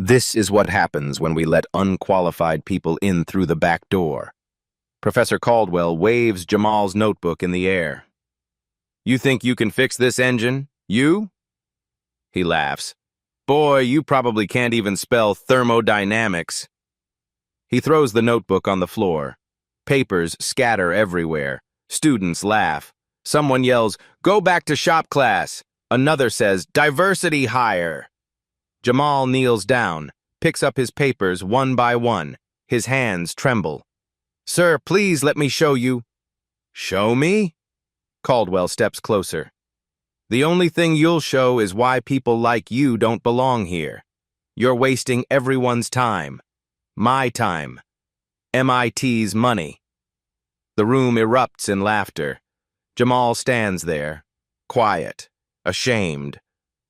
This is what happens when we let unqualified people in through the back door. Professor Caldwell waves Jamal's notebook in the air. "You think you can fix this engine? You?" He laughs. "Boy, you probably can't even spell thermodynamics." He throws the notebook on the floor. Papers scatter everywhere. Students laugh. Someone yells, "Go back to shop class." Another says, "Diversity hire." Jamal kneels down, picks up his papers one by one. His hands tremble. "Sir, please let me show you." "Show me?" Caldwell steps closer. "The only thing you'll show is why people like you don't belong here. You're wasting everyone's time. My time. MIT's money." The room erupts in laughter. Jamal stands there, quiet, ashamed,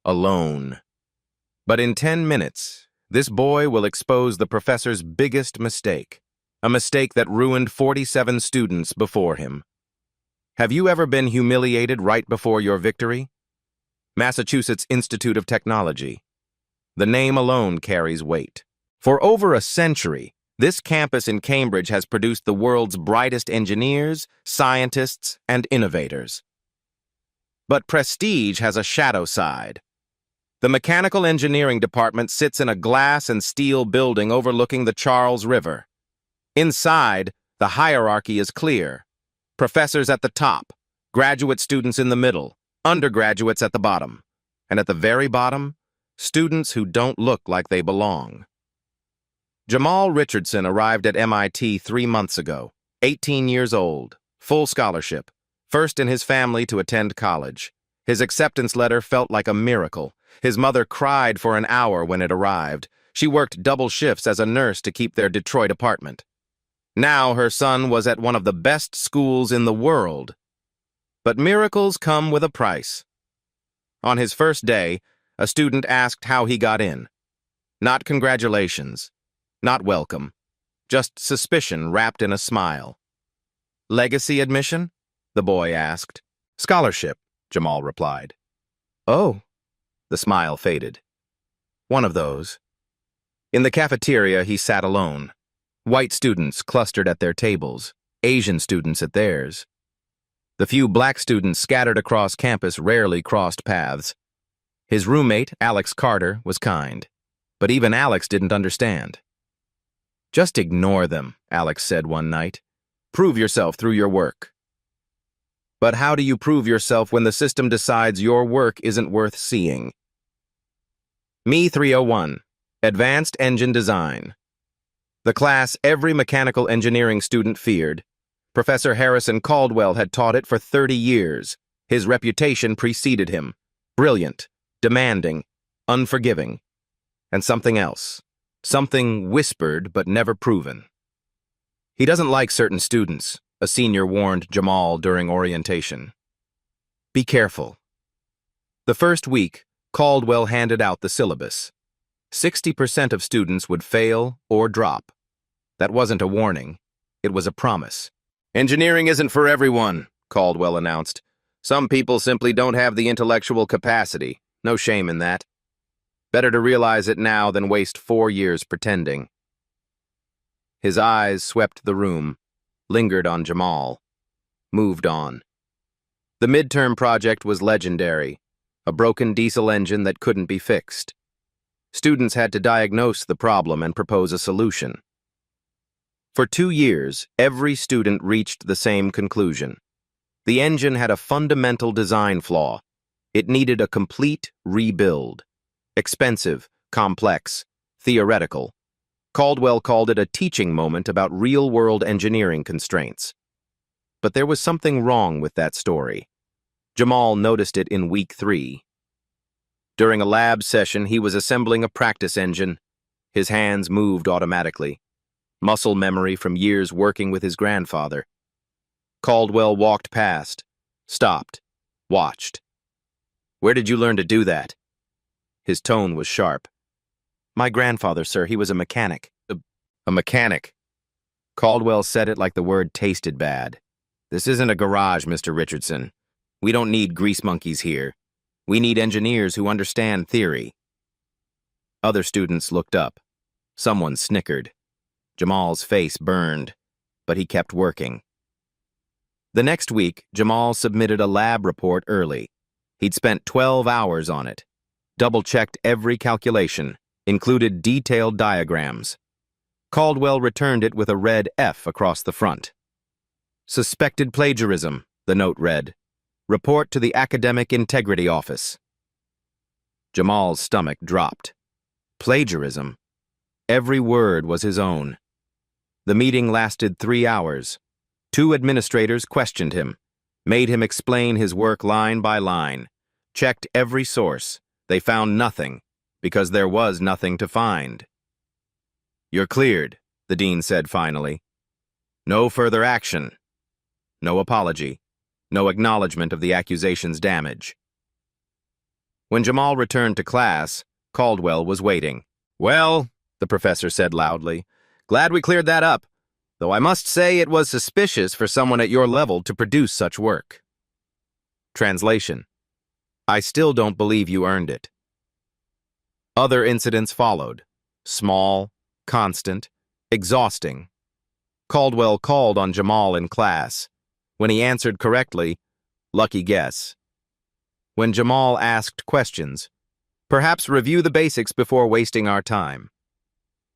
alone. But in 10 minutes, this boy will expose the professor's biggest mistake, a mistake that ruined 47 students before him. Have you ever been humiliated right before your victory? Massachusetts Institute of Technology. The name alone carries weight. For over a century, this campus in Cambridge has produced the world's brightest engineers, scientists, and innovators. But prestige has a shadow side. The mechanical engineering department sits in a glass and steel building overlooking the Charles River. Inside, the hierarchy is clear. Professors at the top, graduate students in the middle, undergraduates at the bottom, and at the very bottom, students who don't look like they belong. Jamal Richardson arrived at MIT 3 months ago, 18 years old, full scholarship, first in his family to attend college. His acceptance letter felt like a miracle. His mother cried for an hour when it arrived. She worked double shifts as a nurse to keep their Detroit apartment. Now her son was at one of the best schools in the world. But miracles come with a price. On his first day, a student asked how he got in. Not congratulations, not welcome, just suspicion wrapped in a smile. "Legacy admission?" the boy asked. "Scholarship," Jamal replied. "Oh." The smile faded. "One of those." In the cafeteria, he sat alone. White students clustered at their tables, Asian students at theirs. The few black students scattered across campus rarely crossed paths. His roommate, Alex Carter, was kind, but even Alex didn't understand. "Just ignore them," Alex said one night. "Prove yourself through your work." But how do you prove yourself when the system decides your work isn't worth seeing? Me 301, Advanced Engine Design. The class every mechanical engineering student feared. Professor Harrison Caldwell had taught it for 30 years. His reputation preceded him. Brilliant, demanding, unforgiving. And something else. Something whispered but never proven. "He doesn't like certain students," a senior warned Jamal during orientation. "Be careful." The first week, Caldwell handed out the syllabus. 60% of students would fail or drop. That wasn't a warning. It was a promise. "Engineering isn't for everyone," Caldwell announced. "Some people simply don't have the intellectual capacity. No shame in that. Better to realize it now than waste 4 years pretending." His eyes swept the room, lingered on Jamal, moved on. The midterm project was legendary, a broken diesel engine that couldn't be fixed. Students had to diagnose the problem and propose a solution. For 2 years, every student reached the same conclusion. The engine had a fundamental design flaw. It needed a complete rebuild. Expensive, complex, theoretical. Caldwell called it a teaching moment about real-world engineering constraints. But there was something wrong with that story. Jamal noticed it in week 3. During a lab session, he was assembling a practice engine. His hands moved automatically. Muscle memory from years working with his grandfather. Caldwell walked past, stopped, watched. "Where did you learn to do that?" His tone was sharp. "My grandfather, sir, he was a mechanic." A mechanic." Caldwell said it like the word tasted bad. "This isn't a garage, Mr. Richardson. We don't need grease monkeys here. We need engineers who understand theory." Other students looked up. Someone snickered. Jamal's face burned, but he kept working. The next week, Jamal submitted a lab report early. He'd spent 12 hours on it, double-checked every calculation, included detailed diagrams. Caldwell returned it with a red F across the front. Suspected plagiarism, the note read. Report to the Academic Integrity Office. Jamal's stomach dropped. Plagiarism? Every word was his own. The meeting lasted 3 hours. 2 administrators questioned him, made him explain his work line by line, checked every source. They found nothing, because there was nothing to find. "You're cleared," the dean said finally. No further action. No apology. No acknowledgement of the accusation's damage. When Jamal returned to class, Caldwell was waiting. "Well," the professor said loudly, "glad we cleared that up, though I must say it was suspicious for someone at your level to produce such work." Translation: I still don't believe you earned it. Other incidents followed. Small, constant, exhausting. Caldwell called on Jamal in class. When he answered correctly, lucky guess. When Jamal asked questions, perhaps review the basics before wasting our time.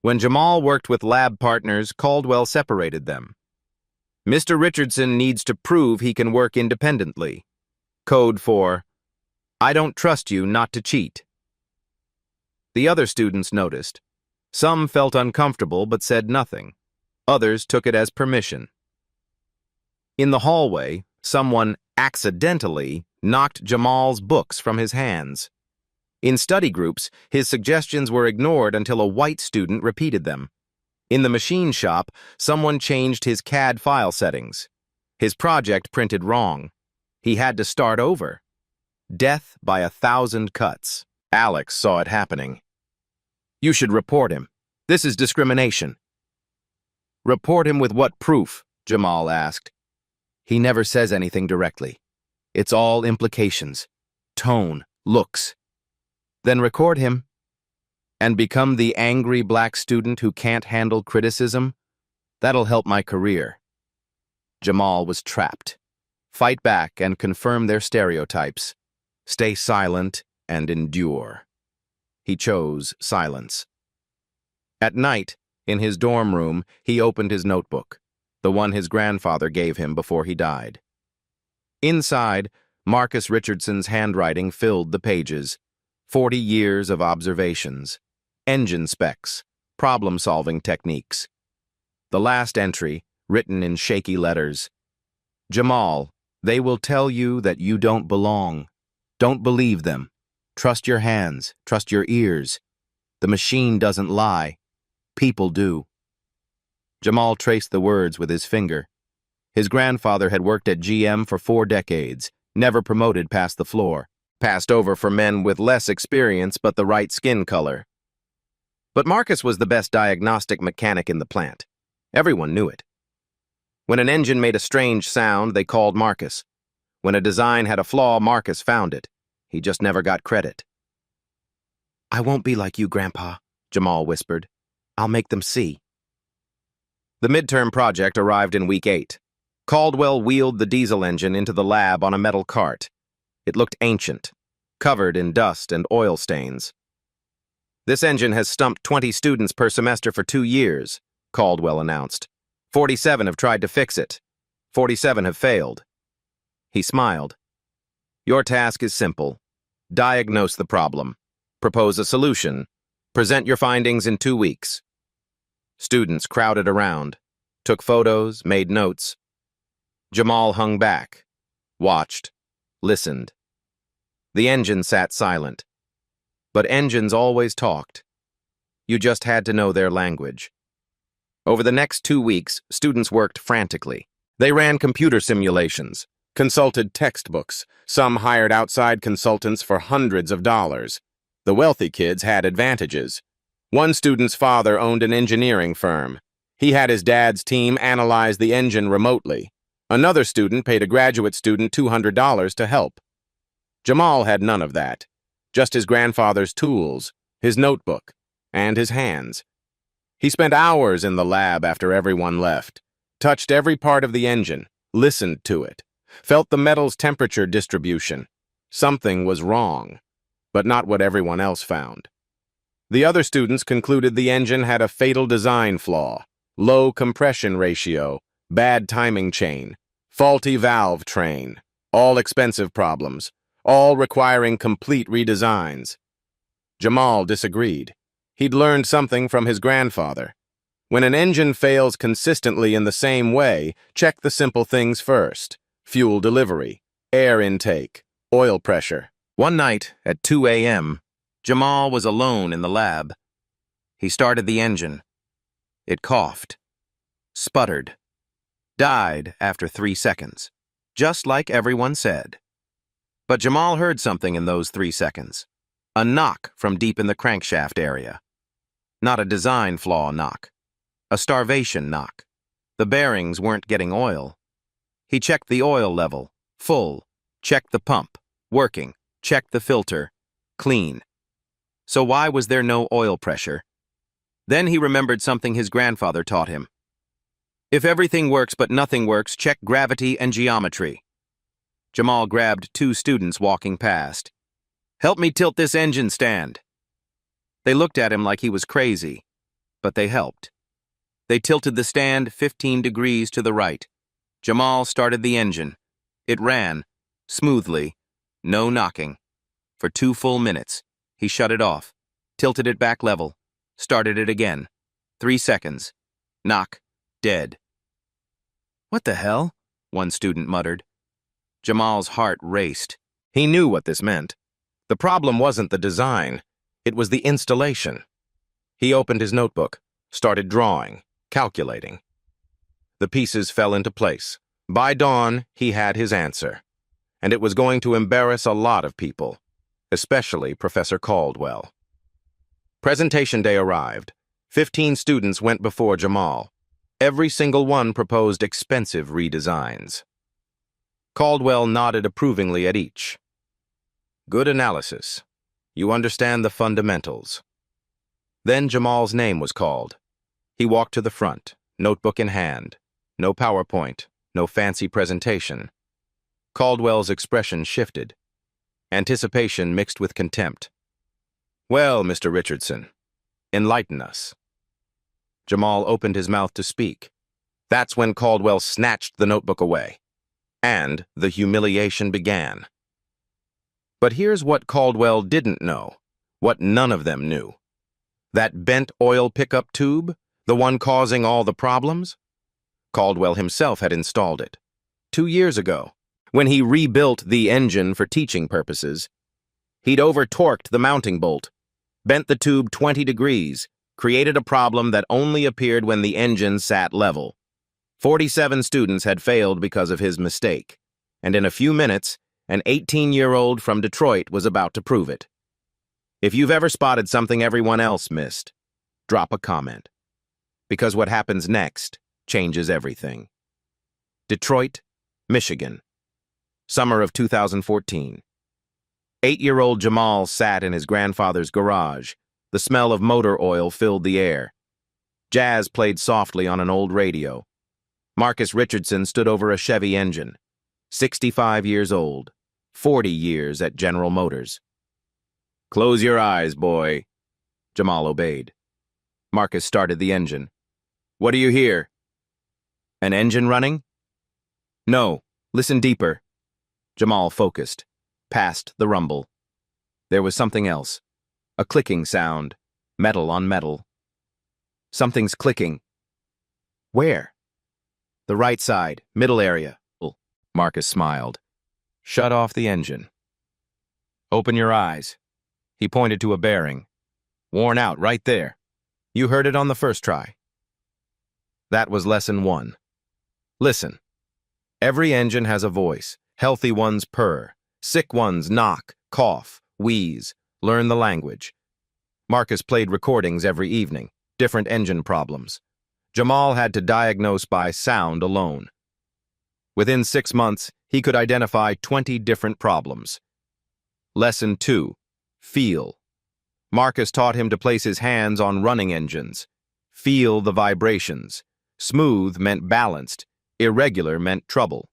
When Jamal worked with lab partners, Caldwell separated them. Mr. Richardson needs to prove he can work independently. Code for, I don't trust you not to cheat. The other students noticed. Some felt uncomfortable but said nothing. Others took it as permission. In the hallway, someone accidentally knocked Jamal's books from his hands. In study groups, his suggestions were ignored until a white student repeated them. In the machine shop, someone changed his CAD file settings. His project printed wrong. He had to start over. Death by 1,000 cuts. Alex saw it happening. "You should report him. This is discrimination." "Report him with what proof?" Jamal asked. "He never says anything directly. It's all implications. Tone, looks." "Then record him. And become the angry black student who can't handle criticism? That'll help my career." Jamal was trapped. Fight back and confirm their stereotypes. Stay silent and endure. He chose silence. At night, in his dorm room, he opened his notebook, the one his grandfather gave him before he died. Inside, Marcus Richardson's handwriting filled the pages. 40 years of observations, engine specs, problem-solving techniques. The last entry, written in shaky letters. "Jamal, they will tell you that you don't belong. Don't believe them. Trust your hands, trust your ears. The machine doesn't lie. People do." Jamal traced the words with his finger. His grandfather had worked at GM for 4 decades, never promoted past the floor, passed over for men with less experience but the right skin color. But Marcus was the best diagnostic mechanic in the plant. Everyone knew it. When an engine made a strange sound, they called Marcus. When a design had a flaw, Marcus found it. He just never got credit. "I won't be like you, Grandpa," Jamal whispered. "I'll make them see." The midterm project arrived in week 8. Caldwell wheeled the diesel engine into the lab on a metal cart. It looked ancient, covered in dust and oil stains. "This engine has stumped 20 students per semester for 2 years, Caldwell announced. 47 have tried to fix it. 47 have failed. He smiled. "Your task is simple. Diagnose the problem. Propose a solution. Present your findings in 2 weeks. Students crowded around, took photos, made notes. Jamal hung back, watched, listened. The engine sat silent. But engines always talked. You just had to know their language. Over the next 2 weeks, students worked frantically. They ran computer simulations, consulted textbooks. Some hired outside consultants for hundreds of dollars. The wealthy kids had advantages. One student's father owned an engineering firm. He had his dad's team analyze the engine remotely. Another student paid a graduate student $200 to help. Jamal had none of that, just his grandfather's tools, his notebook, and his hands. He spent hours in the lab after everyone left, touched every part of the engine, listened to it, felt the metal's temperature distribution. Something was wrong, but not what everyone else found. The other students concluded the engine had a fatal design flaw, low compression ratio, bad timing chain, faulty valve train, all expensive problems, all requiring complete redesigns. Jamal disagreed. He'd learned something from his grandfather. When an engine fails consistently in the same way, check the simple things first: fuel delivery, air intake, oil pressure. One night at 2 a.m., Jamal was alone in the lab. He started the engine. It coughed, sputtered, died after 3 seconds, just like everyone said. But Jamal heard something in those 3 seconds. A knock from deep in the crankshaft area. Not a design flaw knock. A starvation knock. The bearings weren't getting oil. He checked the oil level, full. Checked the pump, working. Checked the filter, clean. So why was there no oil pressure? Then he remembered something his grandfather taught him. If everything works but nothing works, check gravity and geometry. Jamal grabbed 2 students walking past. "Help me tilt this engine stand." They looked at him like he was crazy, but they helped. They tilted the stand 15 degrees to the right. Jamal started the engine. It ran, smoothly, no knocking. For 2 full minutes, he shut it off, tilted it back level, started it again. 3 seconds. Knock. Dead. "What the hell?" one student muttered. Jamal's heart raced. He knew what this meant. The problem wasn't the design, it was the installation. He opened his notebook, started drawing, calculating. The pieces fell into place. By dawn, he had his answer. And it was going to embarrass a lot of people, especially Professor Caldwell. Presentation day arrived. 15 students went before Jamal. Every single one proposed expensive redesigns. Caldwell nodded approvingly at each. "Good analysis. You understand the fundamentals." Then Jamal's name was called. He walked to the front, notebook in hand. No PowerPoint, no fancy presentation. Caldwell's expression shifted. Anticipation mixed with contempt. "Well, Mr. Richardson, enlighten us." Jamal opened his mouth to speak. That's when Caldwell snatched the notebook away. And the humiliation began. But here's what Caldwell didn't know, what none of them knew. That bent oil pickup tube, the one causing all the problems? Caldwell himself had installed it. 2 years ago, when he rebuilt the engine for teaching purposes, he'd over-torqued the mounting bolt, bent the tube 20 degrees, created a problem that only appeared when the engine sat level. 47 students had failed because of his mistake, and in a few minutes, an 18-year-old from Detroit was about to prove it. If you've ever spotted something everyone else missed, drop a comment. Because what happens next changes everything. Detroit, Michigan. Summer of 2014. 8-year-old Jamal sat in his grandfather's garage. The smell of motor oil filled the air. Jazz played softly on an old radio. Marcus Richardson stood over a Chevy engine. 65 years old. 40 years at General Motors. "Close your eyes, boy." Jamal obeyed. Marcus started the engine. "What do you hear?" "An engine running?" "No. Listen deeper." Jamal focused, past the rumble. There was something else. A clicking sound, metal on metal. "Something's clicking." "Where?" "The right side, middle area." Marcus smiled. "Shut off the engine." "Open your eyes." He pointed to a bearing. "Worn out right there. You heard it on the first try." That was lesson 1. Listen. Every engine has a voice. Healthy ones purr. Sick ones knock, cough, wheeze. Learn the language. Marcus played recordings every evening. Different engine problems. Jamal had to diagnose by sound alone. Within 6 months, he could identify 20 different problems. Lesson 2. Feel. Marcus taught him to place his hands on running engines. Feel the vibrations. Smooth meant balanced. Irregular meant trouble.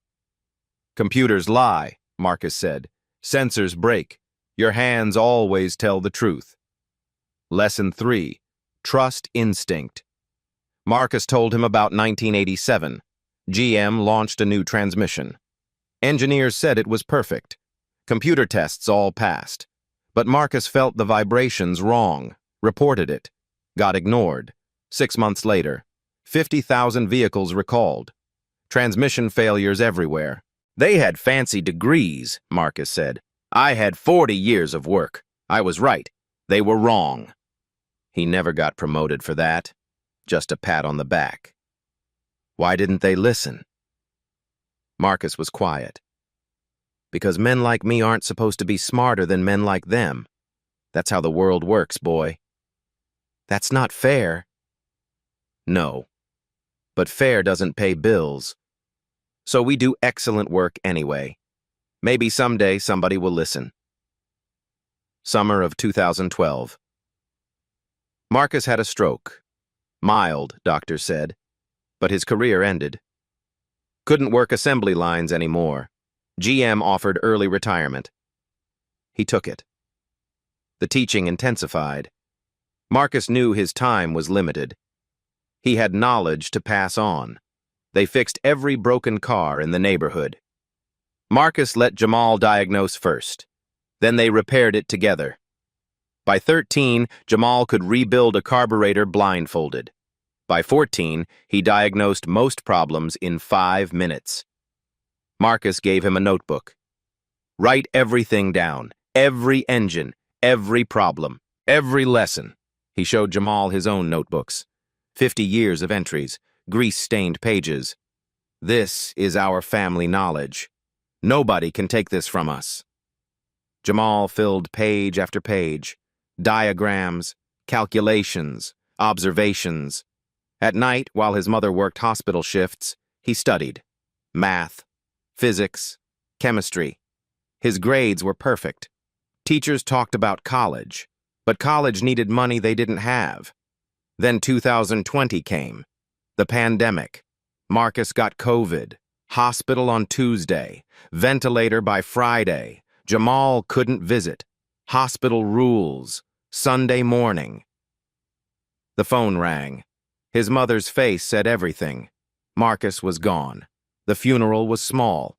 Computers lie, Marcus said. Sensors break. Your hands always tell the truth. Lesson 3. Trust instinct. Marcus told him about 1987. GM launched a new transmission. Engineers said it was perfect. Computer tests all passed. But Marcus felt the vibrations wrong, reported it, got ignored. 6 months later, 50,000 vehicles recalled. Transmission failures everywhere. They had fancy degrees, Marcus said. I had 40 years of work. I was right. They were wrong. He never got promoted for that. Just a pat on the back. Why didn't they listen? Marcus was quiet. Because men like me aren't supposed to be smarter than men like them. That's how the world works, boy. That's not fair. No. But fair doesn't pay bills. So we do excellent work anyway. Maybe someday somebody will listen. Summer of 2012. Marcus had a stroke. Mild, doctors said. But his career ended. Couldn't work assembly lines anymore. GM offered early retirement. He took it. The teaching intensified. Marcus knew his time was limited. He had knowledge to pass on. They fixed every broken car in the neighborhood. Marcus let Jamal diagnose first. Then they repaired it together. By 13, Jamal could rebuild a carburetor blindfolded. By 14, he diagnosed most problems in 5 minutes. Marcus gave him a notebook. Write everything down, every engine, every problem, every lesson. He showed Jamal his own notebooks. 50 years of entries, grease-stained pages. This is our family knowledge. Nobody can take this from us. Jamal filled page after page. Diagrams, calculations, observations. At night, while his mother worked hospital shifts, he studied. Math, physics, chemistry. His grades were perfect. Teachers talked about college, but college needed money they didn't have. Then 2020 came. The pandemic. Marcus got COVID. Hospital on Tuesday. Ventilator by Friday. Jamal couldn't visit. Hospital rules. Sunday morning. The phone rang. His mother's face said everything. Marcus was gone. The funeral was small.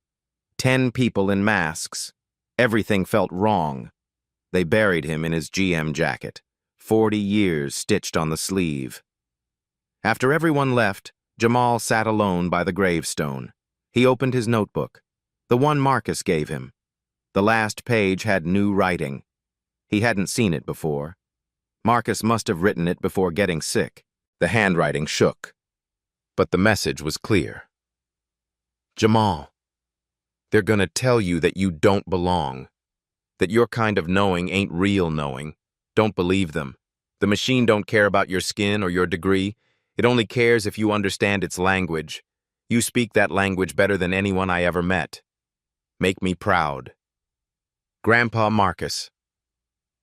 10 people in masks. Everything felt wrong. They buried him in his GM jacket. 40 years stitched on the sleeve. After everyone left, Jamal sat alone by the gravestone. He opened his notebook, the one Marcus gave him. The last page had new writing. He hadn't seen it before. Marcus must have written it before getting sick. The handwriting shook. But the message was clear. Jamal, they're gonna tell you that you don't belong. That your kind of knowing ain't real knowing. Don't believe them. The machine don't care about your skin or your degree. It only cares if you understand its language. You speak that language better than anyone I ever met. Make me proud. Grandpa Marcus.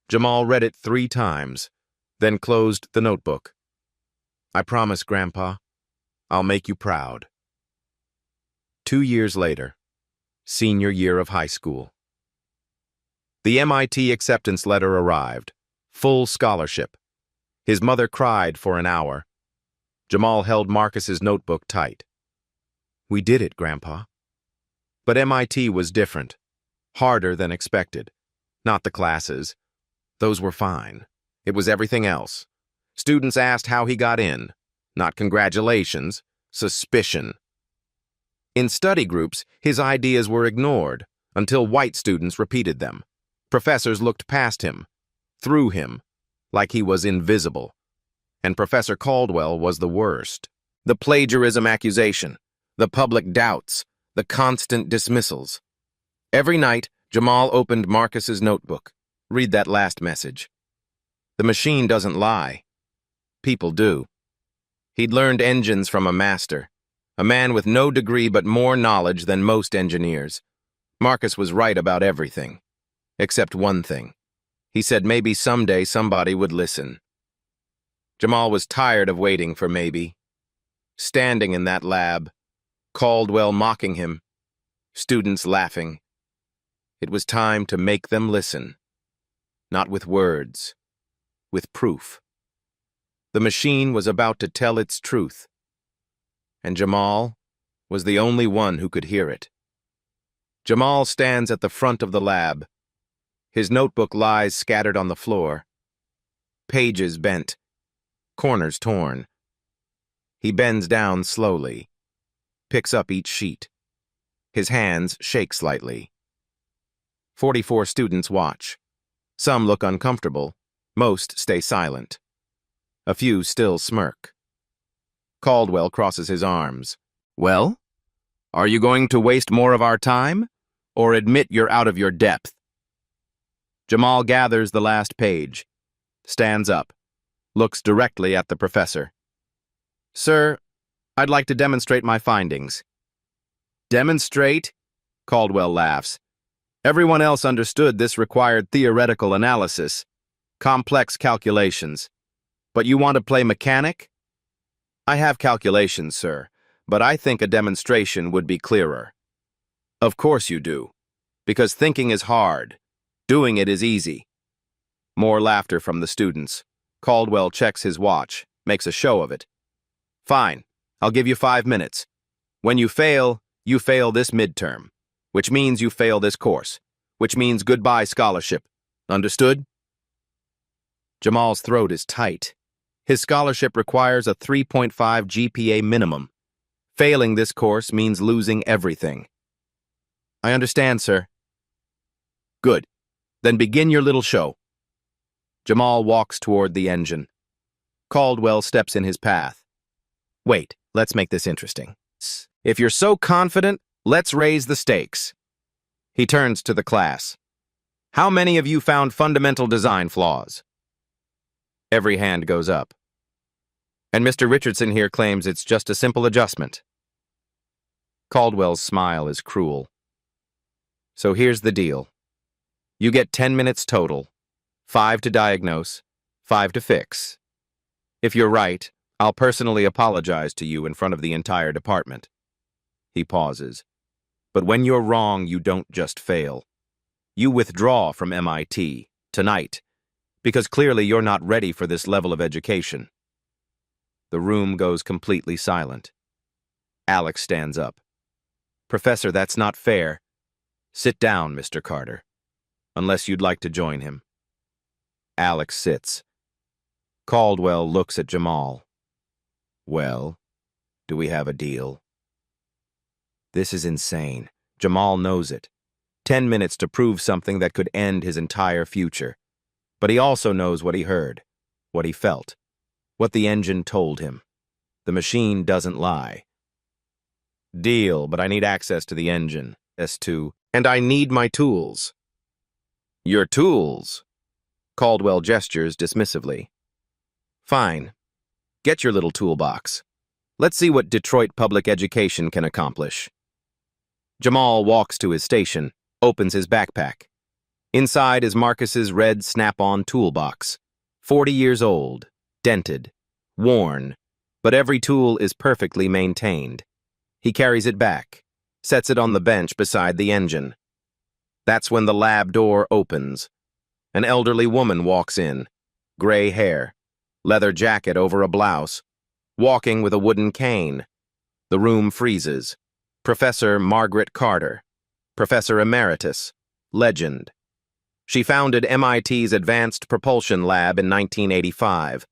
Jamal read it 3 times, then closed the notebook. I promise, Grandpa, I'll make you proud. 2 years later, senior year of high school. The MIT acceptance letter arrived. Full scholarship. His mother cried for an hour. Jamal held Marcus's notebook tight. We did it, Grandpa. But MIT was different. Harder than expected. Not the classes. Those were fine. It was everything else. Students asked how he got in. Not congratulations. Suspicion. In study groups, his ideas were ignored until white students repeated them. Professors looked past him, through him, like he was invisible. And Professor Caldwell was the worst. The plagiarism accusation, the public doubts, the constant dismissals. Every night, Jamal opened Marcus's notebook. Read that last message. The machine doesn't lie. People do. He'd learned engines from a master, a man with no degree but more knowledge than most engineers. Marcus was right about everything, except one thing. He said maybe someday somebody would listen. Jamal was tired of waiting for maybe. Standing in that lab, Caldwell mocking him, students laughing. It was time to make them listen. Not with words, with proof. The machine was about to tell its truth, and Jamal was the only one who could hear it. Jamal stands at the front of the lab. His notebook lies scattered on the floor. Pages bent, corners torn. He bends down slowly, picks up each sheet. His hands shake slightly. 44 students watch. Some look uncomfortable. Most stay silent. A few still smirk. Caldwell crosses his arms. Well, are you going to waste more of our time, or admit you're out of your depth? Jamal gathers the last page, stands up, looks directly at the professor. Sir, I'd like to demonstrate my findings. Demonstrate? Caldwell laughs. Everyone else understood this required theoretical analysis, complex calculations. But you want to play mechanic? I have calculations, sir, but I think a demonstration would be clearer. Of course you do, because thinking is hard. Doing it is easy. More laughter from the students. Caldwell checks his watch, makes a show of it. Fine, I'll give you 5 minutes. When you fail this midterm, which means you fail this course, which means goodbye scholarship. Understood? Jamal's throat is tight. His scholarship requires a 3.5 GPA minimum. Failing this course means losing everything. I understand, sir. Good. Then begin your little show. Jamal walks toward the engine. Caldwell steps in his path. Wait, let's make this interesting. If you're so confident, let's raise the stakes. He turns to the class. How many of you found fundamental design flaws? Every hand goes up. And Mr. Richardson here claims it's just a simple adjustment. Caldwell's smile is cruel. So here's the deal. You get 10 minutes total, 5 to diagnose, 5 to fix. If you're right, I'll personally apologize to you in front of the entire department. He pauses. But when you're wrong, you don't just fail. You withdraw from MIT, tonight, because clearly you're not ready for this level of education. The room goes completely silent. Alex stands up. Professor, that's not fair. Sit down, Mr. Carter. Unless you'd like to join him. Alex sits. Caldwell looks at Jamal. Well, do we have a deal? This is insane. Jamal knows it. 10 minutes to prove something that could end his entire future. But he also knows what he heard, what he felt, what the engine told him. The machine doesn't lie. Deal, but I need access to the engine, S2, and I need my tools. Your tools? Caldwell gestures dismissively. Fine. Get your little toolbox. Let's see what Detroit public education can accomplish. Jamal walks to his station, opens his backpack. Inside is Marcus's red snap-on toolbox. 40 years old, dented, worn, but every tool is perfectly maintained. He carries it back, sets it on the bench beside the engine. That's when the lab door opens. An elderly woman walks in, gray hair, leather jacket over a blouse, walking with a wooden cane. The room freezes. Professor Margaret Carter, Professor Emeritus, legend. She founded MIT's Advanced Propulsion Lab in 1985.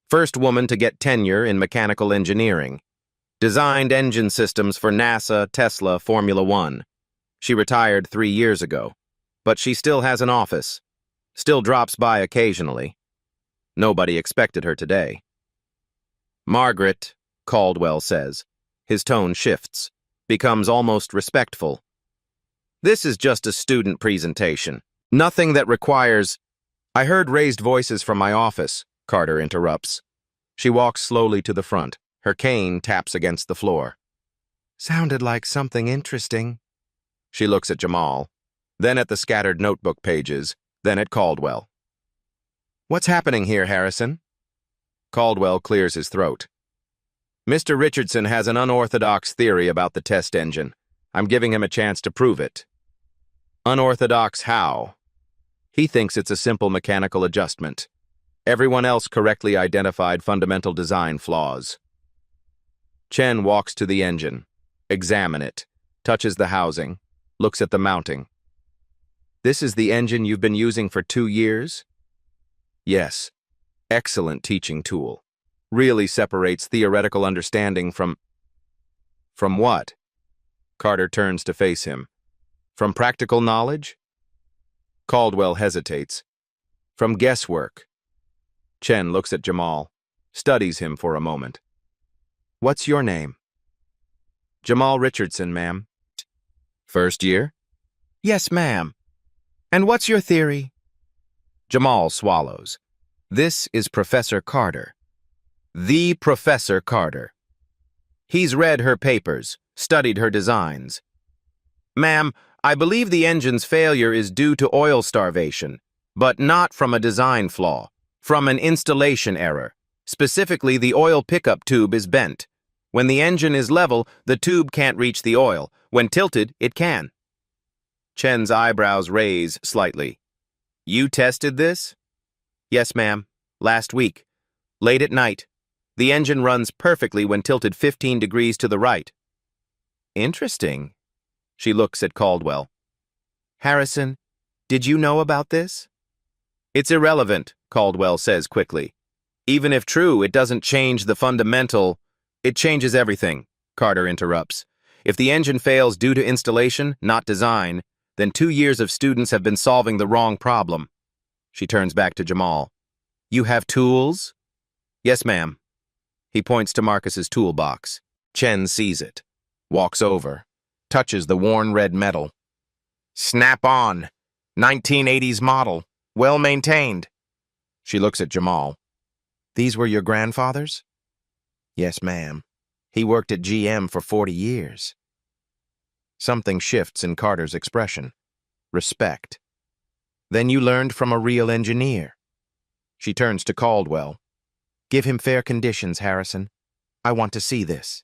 First woman to get tenure in mechanical engineering. Designed engine systems for NASA, Tesla, Formula One. She retired 3 years ago, but she still has an office. Still drops by occasionally. Nobody expected her today. Margaret, Caldwell says. His tone shifts, becomes almost respectful. This is just a student presentation. Nothing that requires... I heard raised voices from my office, Carter interrupts. She walks slowly to the front. Her cane taps against the floor. Sounded like something interesting. She looks at Jamal, then at the scattered notebook pages, then at Caldwell. What's happening here, Harrison? Caldwell clears his throat. Mr. Richardson has an unorthodox theory about the test engine. I'm giving him a chance to prove it. Unorthodox how? He thinks it's a simple mechanical adjustment. Everyone else correctly identified fundamental design flaws. Chen walks to the engine, examines it, touches the housing, looks at the mounting. This is the engine you've been using for 2 years? Yes. Excellent teaching tool. Really separates theoretical understanding from what? Carter turns to face him. From practical knowledge? Caldwell hesitates. From guesswork. Chen looks at Jamal, studies him for a moment. What's your name? Jamal Richardson, ma'am. First year? Yes, ma'am. And what's your theory? Jamal swallows. This is Professor Carter. The Professor Carter. He's read her papers, studied her designs. Ma'am, I believe the engine's failure is due to oil starvation, but not from a design flaw, from an installation error. Specifically, the oil pickup tube is bent. When the engine is level, the tube can't reach the oil. When tilted, it can. Chen's eyebrows raise slightly. You tested this? Yes, ma'am. Last week. Late at night. The engine runs perfectly when tilted 15 degrees to the right. Interesting. She looks at Caldwell. Harrison, did you know about this? It's irrelevant, Caldwell says quickly. Even if true, it doesn't change the fundamental. It changes everything, Carter interrupts. If the engine fails due to installation, not design, then 2 years of students have been solving the wrong problem. She turns back to Jamal. You have tools? Yes, ma'am. He points to Marcus's toolbox. Chen sees it, walks over, touches the worn red metal. Snap-on, 1980s model, well maintained. She looks at Jamal. These were your grandfather's? Yes, ma'am. He worked at GM for 40 years. Something shifts in Carter's expression. Respect. Then you learned from a real engineer. She turns to Caldwell. Give him fair conditions, Harrison. I want to see this.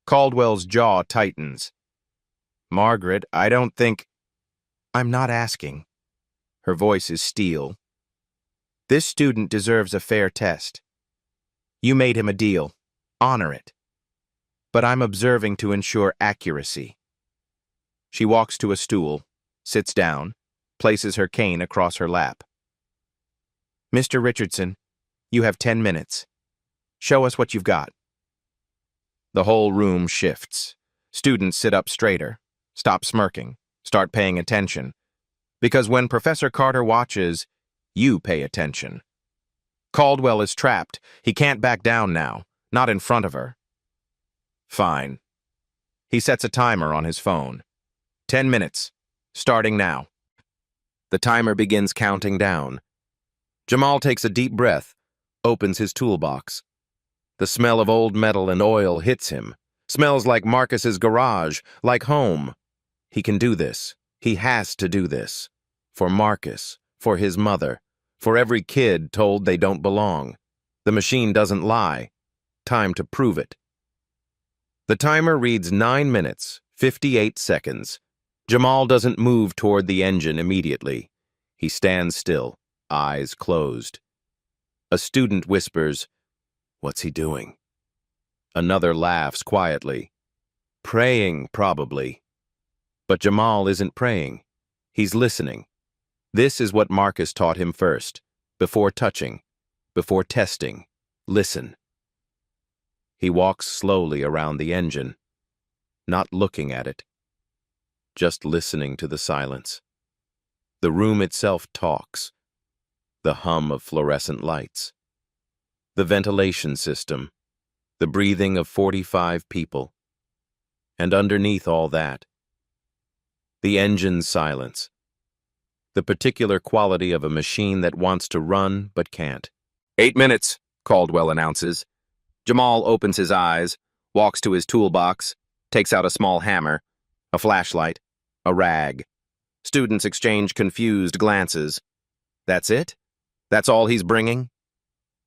Caldwell's jaw tightens. Margaret, I don't think... I'm not asking. Her voice is steel. This student deserves a fair test. You made him a deal. Honor it. But I'm observing to ensure accuracy. She walks to a stool, sits down, places her cane across her lap. Mr. Richardson, you have 10 minutes. Show us what you've got. The whole room shifts. Students sit up straighter, stop smirking, start paying attention. Because when Professor Carter watches, you pay attention. Caldwell is trapped. He can't back down now, not in front of her. Fine. He sets a timer on his phone. 10 minutes, starting now. The timer begins counting down. Jamal takes a deep breath, opens his toolbox. The smell of old metal and oil hits him. Smells like Marcus's garage, like home. He can do this. He has to do this. For Marcus, for his mother, for every kid told they don't belong. The machine doesn't lie. Time to prove it. The timer reads 9 minutes, 58 seconds. Jamal doesn't move toward the engine immediately. He stands still, eyes closed. A student whispers, "What's he doing?" Another laughs quietly. Praying, probably. But Jamal isn't praying. He's listening. This is what Marcus taught him first. Before touching, before testing, listen. He walks slowly around the engine, not looking at it, just listening to the silence. The room itself talks. The hum of fluorescent lights. The ventilation system. The breathing of 45 people. And underneath all that, the engine's silence. The particular quality of a machine that wants to run but can't. 8 minutes, Caldwell announces. Jamal opens his eyes, walks to his toolbox, takes out a small hammer, a flashlight, a rag. Students exchange confused glances. That's it? That's all he's bringing?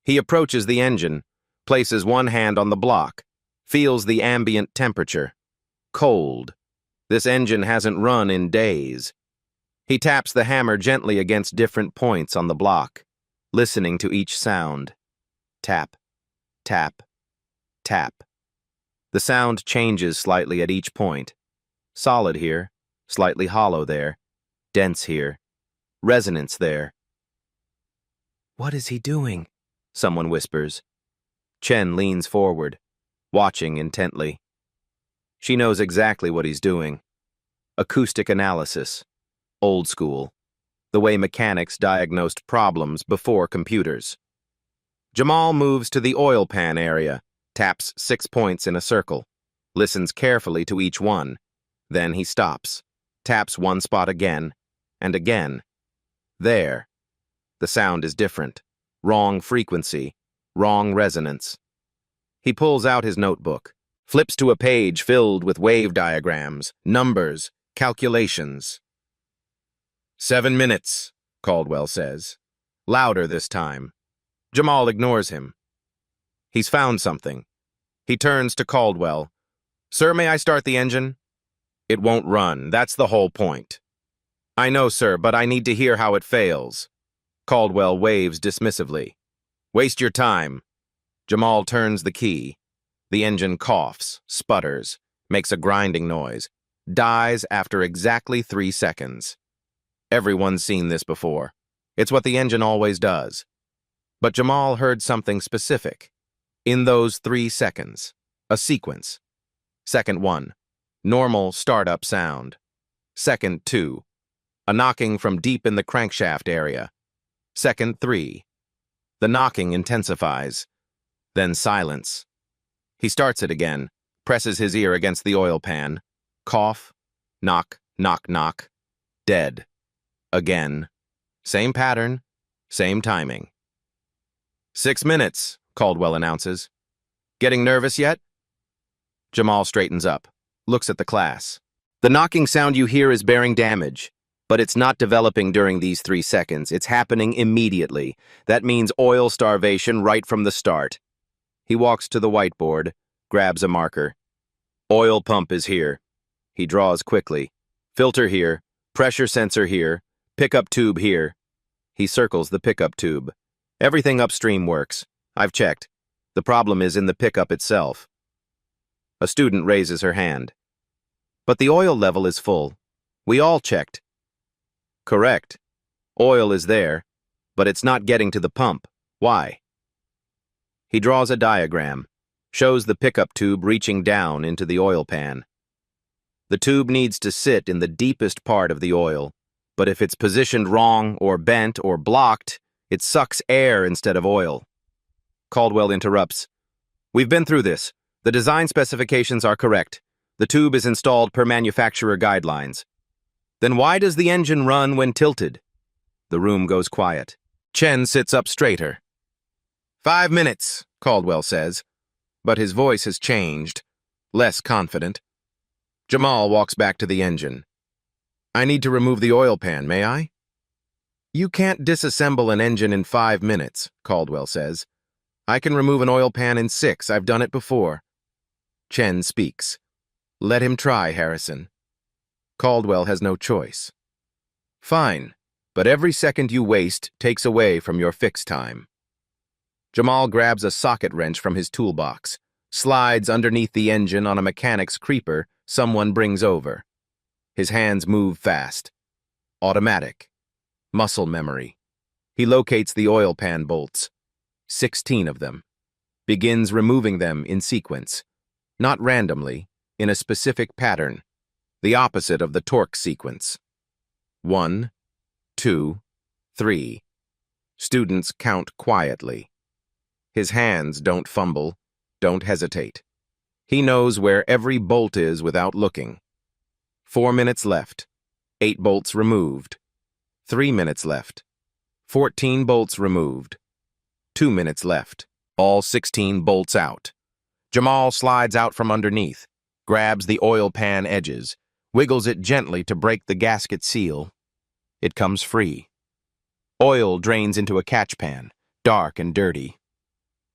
He approaches the engine, places one hand on the block, feels the ambient temperature. Cold. This engine hasn't run in days. He taps the hammer gently against different points on the block, listening to each sound. Tap, tap, tap. The sound changes slightly at each point. Solid here, slightly hollow there, dense here, resonance there. "What is he doing?" someone whispers. Chen leans forward, watching intently. She knows exactly what he's doing. Acoustic analysis. Old school. The way mechanics diagnosed problems before computers. Jamal moves to the oil pan area, taps 6 points in a circle, listens carefully to each one. Then he stops, taps one spot again, and again. There. The sound is different. Wrong frequency. Wrong resonance. He pulls out his notebook, flips to a page filled with wave diagrams, numbers, calculations. 7 minutes, Caldwell says. Louder this time. Jamal ignores him. He's found something. He turns to Caldwell. "Sir, may I start the engine?" "It won't run. That's the whole point." "I know, sir, but I need to hear how it fails." Caldwell waves dismissively. "Waste your time." Jamal turns the key. The engine coughs, sputters, makes a grinding noise, dies after exactly 3 seconds. Everyone's seen this before. It's what the engine always does. But Jamal heard something specific. In those 3 seconds, a sequence. Second 1, normal startup sound. Second 2, a knocking from deep in the crankshaft area. Second 3, the knocking intensifies. Then silence. He starts it again, presses his ear against the oil pan. Cough, knock, knock, knock. Dead. Again. Same pattern, same timing. 6 minutes, Caldwell announces. "Getting nervous yet?" Jamal straightens up, looks at the class. "The knocking sound you hear is bearing damage, but it's not developing during these 3 seconds. It's happening immediately. That means oil starvation right from the start." He walks to the whiteboard, grabs a marker. "Oil pump is here." He draws quickly. "Filter here, pressure sensor here, pickup tube here." He circles the pickup tube. "Everything upstream works. I've checked. The problem is in the pickup itself." A student raises her hand. "But the oil level is full. We all checked." "Correct. Oil is there, but it's not getting to the pump. Why?" He draws a diagram, shows the pickup tube reaching down into the oil pan. The tube needs to sit in the deepest part of the oil, but if it's positioned wrong or bent or blocked, it sucks air instead of oil. Caldwell interrupts. "We've been through this. The design specifications are correct. The tube is installed per manufacturer guidelines." "Then why does the engine run when tilted?" The room goes quiet. Chen sits up straighter. 5 minutes, Caldwell says, but his voice has changed, less confident. Jamal walks back to the engine. "I need to remove the oil pan, may I?" "You can't disassemble an engine in 5 minutes, Caldwell says. "I can remove an oil pan in 6. I've done it before." Chen speaks. "Let him try, Harrison." Caldwell has no choice. "Fine, but every second you waste takes away from your fix time." Jamal grabs a socket wrench from his toolbox, slides underneath the engine on a mechanic's creeper someone brings over. His hands move fast. Automatic. Muscle memory. He locates the oil pan bolts. 16 of them. Begins removing them in sequence. Not randomly, in a specific pattern. The opposite of the torque sequence. 1, 2, 3. Students count quietly. His hands don't fumble, don't hesitate. He knows where every bolt is without looking. 4 minutes left. 8 bolts removed. 3 minutes left. 14 bolts removed. 2 minutes left. All 16 bolts out. Jamal slides out from underneath, grabs the oil pan edges, wiggles it gently to break the gasket seal. It comes free. Oil drains into a catch pan, dark and dirty.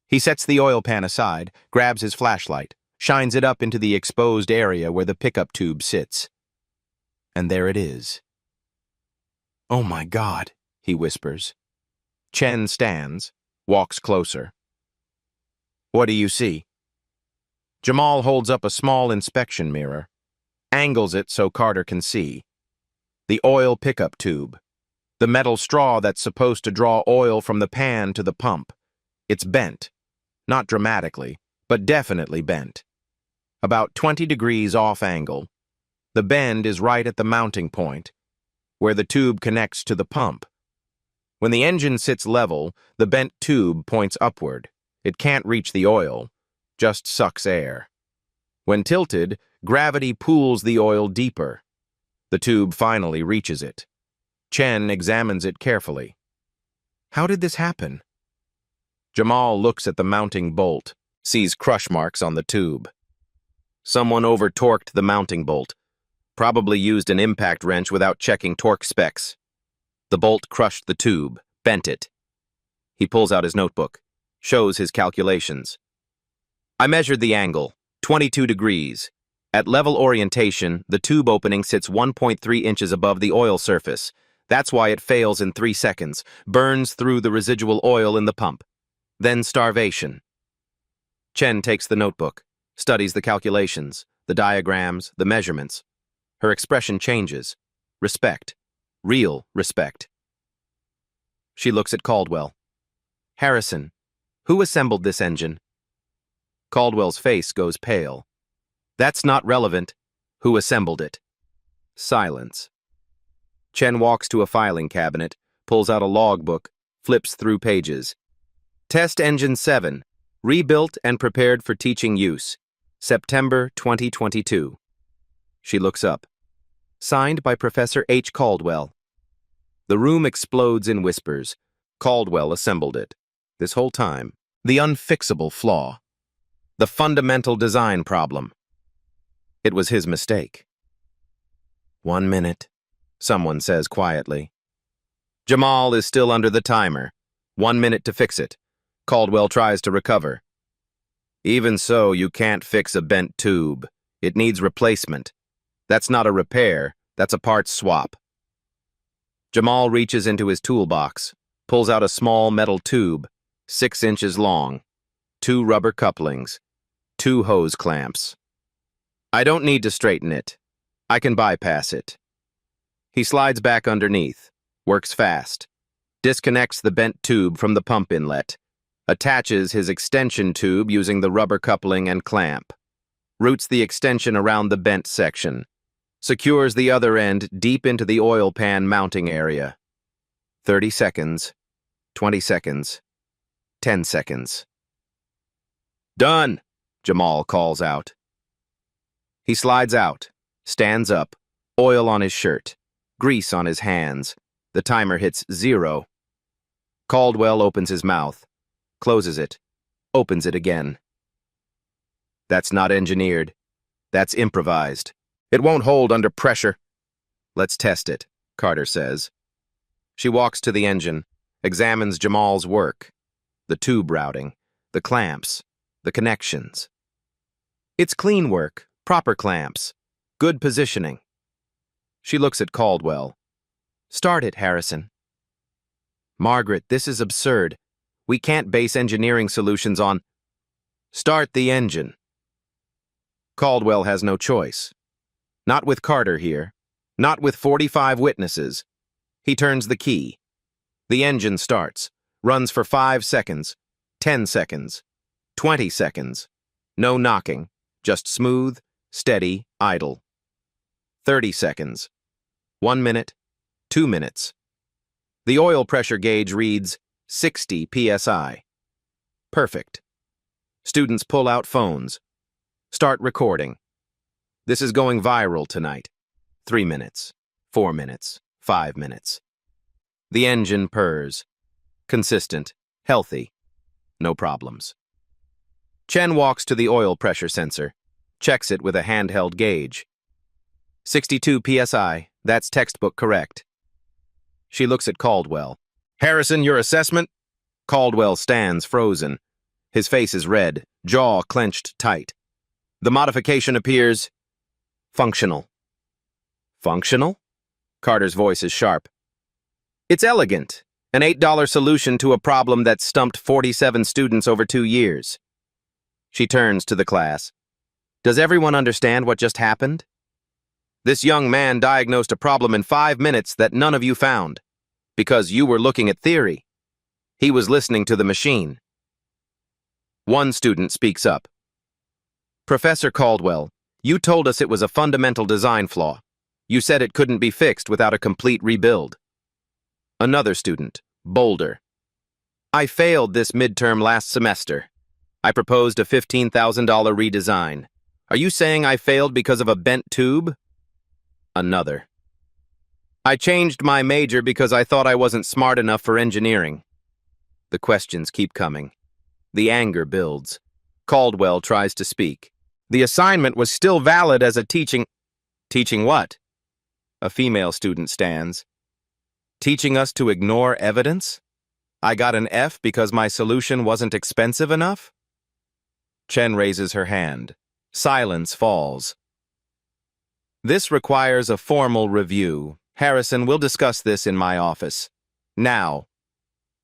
He sets the oil pan aside, grabs his flashlight, shines it up into the exposed area where the pickup tube sits. And there it is. "Oh my God," he whispers. Chen stands, walks closer. "What do you see?" Jamal holds up a small inspection mirror, angles it so Carter can see. The oil pickup tube. The metal straw that's supposed to draw oil from the pan to the pump. It's bent. Not dramatically, but definitely bent. About 20 degrees off angle. The bend is right at the mounting point, where the tube connects to the pump. When the engine sits level, the bent tube points upward. It can't reach the oil, just sucks air. When tilted, gravity pulls the oil deeper. The tube finally reaches it. Chen examines it carefully. How did this happen? Jamal looks at the mounting bolt, sees crush marks on the tube. Someone over-torqued the mounting bolt, probably used an impact wrench without checking torque specs. The bolt crushed the tube, bent it. He pulls out his notebook, shows his calculations. I measured the angle, 22 degrees. At level orientation, the tube opening sits 1.3 inches above the oil surface. That's why it fails in 3 seconds, burns through the residual oil in the pump. Then starvation. Chen takes the notebook, studies the calculations, the diagrams, the measurements. Her expression changes. Respect. Real respect. She looks at Caldwell. Harrison, who assembled this engine? Caldwell's face goes pale. That's not relevant. Who assembled it? Silence. Chen walks to a filing cabinet, pulls out a logbook, flips through pages. Test Engine 7, rebuilt and prepared for teaching use. September 2022. She looks up. Signed by Professor H. Caldwell. The room explodes in whispers. Caldwell assembled it. This whole time, the unfixable flaw. The fundamental design problem. It was his mistake. 1 minute. Someone says quietly. Jamal is still under the timer. 1 minute to fix it. Caldwell tries to recover. Even so, you can't fix a bent tube. It needs replacement. That's not a repair, that's a parts swap. Jamal reaches into his toolbox, pulls out a small metal tube, 6 inches long, 2 rubber couplings, 2 hose clamps. I don't need to straighten it. I can bypass it. He slides back underneath, works fast, disconnects the bent tube from the pump inlet, attaches his extension tube using the rubber coupling and clamp, routes the extension around the bent section, secures the other end deep into the oil pan mounting area. 30 seconds, 20 seconds, 10 seconds. Done, Jamal calls out. He slides out, stands up, oil on his shirt. Grease on his hands. The timer hits 0. Caldwell opens his mouth, closes it, opens it again. That's not engineered. That's improvised. It won't hold under pressure. Let's test it, Carter says. She walks to the engine, examines Jamal's work, the tube routing, the clamps, the connections. It's clean work, proper clamps, good positioning. She looks at Caldwell. Start it, Harrison. Margaret, this is absurd. We can't base engineering solutions on... Start the engine. Caldwell has no choice. Not with Carter here. Not with 45 witnesses. He turns the key. The engine starts, runs for 5 seconds, 10 seconds, 20 seconds. No knocking, just smooth, steady, idle. 30 seconds. 1 minute, 2 minutes. The oil pressure gauge reads 60 psi. Perfect. Students pull out phones. Start recording. This is going viral tonight. 3 minutes, 4 minutes, 5 minutes. The engine purrs. Consistent, healthy, no problems. Chen walks to the oil pressure sensor, checks it with a handheld gauge. 62 psi, that's textbook correct. She looks at Caldwell. Harrison, your assessment? Caldwell stands frozen. His face is red, jaw clenched tight. The modification appears functional. Functional? Carter's voice is sharp. It's elegant. An $8 solution to a problem that stumped 47 students over 2 years. She turns to the class. Does everyone understand what just happened? This young man diagnosed a problem in 5 minutes that none of you found, because you were looking at theory. He was listening to the machine. One student speaks up. Professor Caldwell, you told us it was a fundamental design flaw. You said it couldn't be fixed without a complete rebuild. Another student, bolder. I failed this midterm last semester. I proposed a $15,000 redesign. Are you saying I failed because of a bent tube? Another. I changed my major because I thought I wasn't smart enough for engineering. The questions keep coming. The anger builds. Caldwell tries to speak. The assignment was still valid as a teaching... Teaching what? A female student stands. Teaching us to ignore evidence? I got an F because my solution wasn't expensive enough? Chen raises her hand. Silence falls. This requires a formal review. Harrison, we'll discuss this in my office. Now.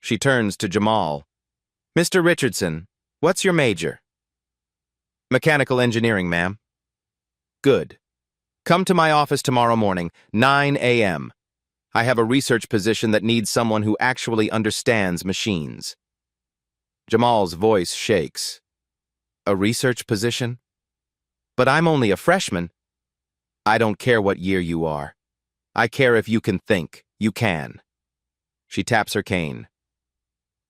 She turns to Jamal. Mr. Richardson, what's your major? Mechanical engineering, ma'am. Good. Come to my office tomorrow morning, 9 a.m. I have a research position that needs someone who actually understands machines. Jamal's voice shakes. A research position? But I'm only a freshman. I don't care what year you are. I care if you can think. You can. She taps her cane.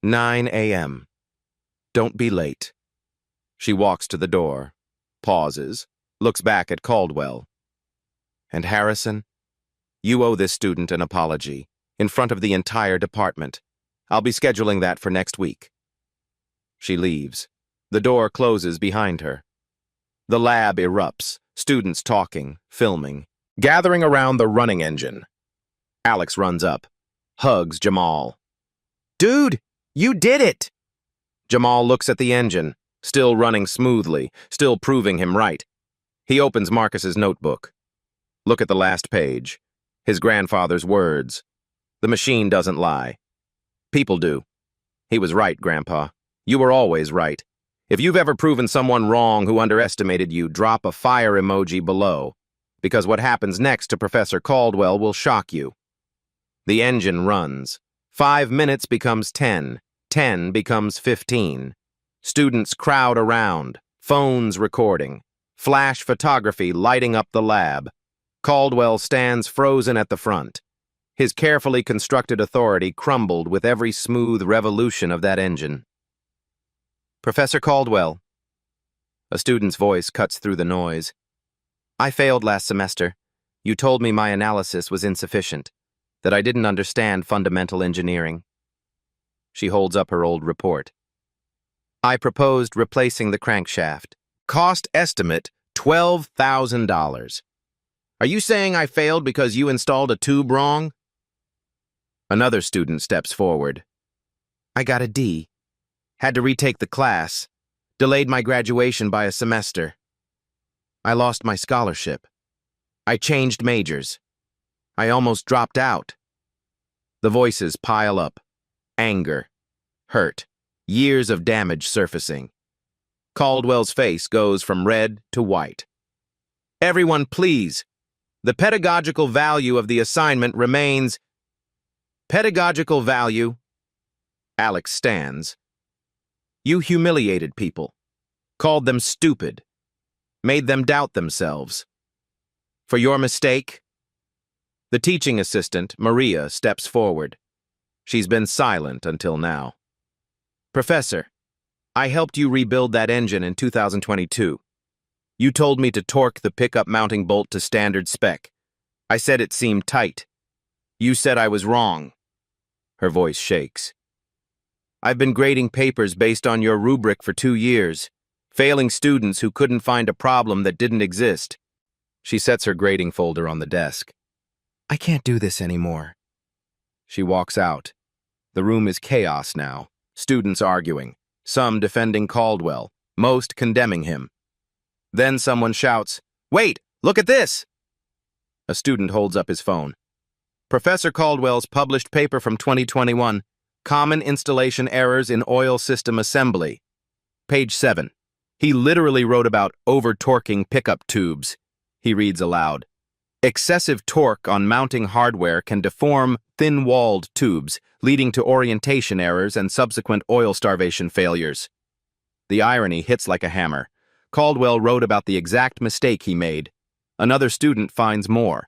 9 a.m. Don't be late. She walks to the door, pauses, looks back at Caldwell. And Harrison, you owe this student an apology, in front of the entire department. I'll be scheduling that for next week. She leaves. The door closes behind her. The lab erupts, students talking, filming, gathering around the running engine. Alex runs up, hugs Jamal. Dude, you did it! Jamal looks at the engine, still running smoothly, still proving him right. He opens Marcus's notebook. Look at the last page. His grandfather's words. The machine doesn't lie. People do. He was right, Grandpa. You were always right. If you've ever proven someone wrong who underestimated you, drop a fire emoji below, because what happens next to Professor Caldwell will shock you. The engine runs. 5 minutes becomes 10. 10 becomes 15. Students crowd around, phones recording, flash photography lighting up the lab. Caldwell stands frozen at the front. His carefully constructed authority crumbled with every smooth revolution of that engine. Professor Caldwell. A student's voice cuts through the noise. I failed last semester. You told me my analysis was insufficient, that I didn't understand fundamental engineering. She holds up her old report. I proposed replacing the crankshaft. Cost estimate, $12,000. Are you saying I failed because you installed a tube wrong? Another student steps forward. I got a D. Had to retake the class. Delayed my graduation by a semester. I lost my scholarship. I changed majors. I almost dropped out. The voices pile up. Anger. Hurt. Years of damage surfacing. Caldwell's face goes from red to white. Everyone, please. The pedagogical value of the assignment remains... Pedagogical value? Alex stands. You humiliated people, called them stupid, made them doubt themselves. For your mistake? The teaching assistant, Maria, steps forward. She's been silent until now. Professor, I helped you rebuild that engine in 2022. You told me to torque the pickup mounting bolt to standard spec. I said it seemed tight. You said I was wrong. Her voice shakes. I've been grading papers based on your rubric for 2 years, failing students who couldn't find a problem that didn't exist. She sets her grading folder on the desk. I can't do this anymore. She walks out. The room is chaos now, students arguing, some defending Caldwell, most condemning him. Then someone shouts, "Wait, look at this!" A student holds up his phone. Professor Caldwell's published paper from 2021, Common Installation Errors in Oil System Assembly. Page 7. He literally wrote about over-torquing pickup tubes. He reads aloud. Excessive torque on mounting hardware can deform thin-walled tubes, leading to orientation errors and subsequent oil starvation failures. The irony hits like a hammer. Caldwell wrote about the exact mistake he made. Another student finds more.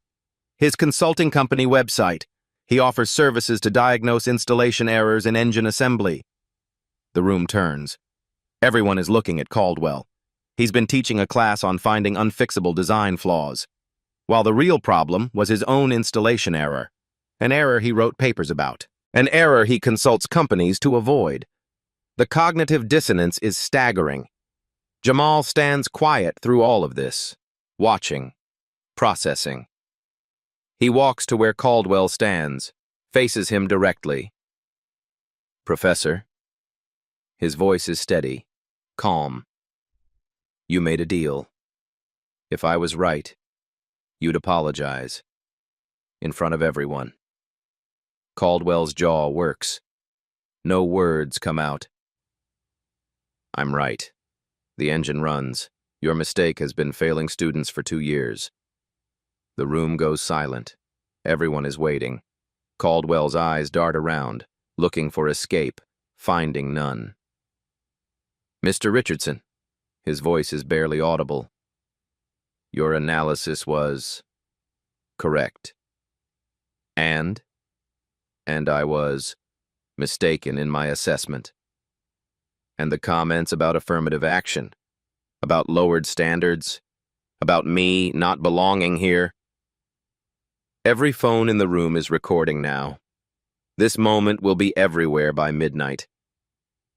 His consulting company website. He offers services to diagnose installation errors in engine assembly. The room turns. Everyone is looking at Caldwell. He's been teaching a class on finding unfixable design flaws, while the real problem was his own installation error, an error he wrote papers about, an error he consults companies to avoid. The cognitive dissonance is staggering. Jamal stands quiet through all of this, watching, processing. He walks to where Caldwell stands, faces him directly. "Professor." His voice is steady, calm. "You made a deal. If I was right, you'd apologize. In front of everyone." Caldwell's jaw works. No words come out. "I'm right. The engine runs. Your mistake has been failing students for 2 years. The room goes silent. Everyone is waiting. Caldwell's eyes dart around, looking for escape, finding none. "Mr. Richardson." His voice is barely audible. "Your analysis was correct. And I was mistaken in my assessment. And the comments about affirmative action, about lowered standards, about me not belonging here." Every phone in the room is recording now. This moment will be everywhere by midnight.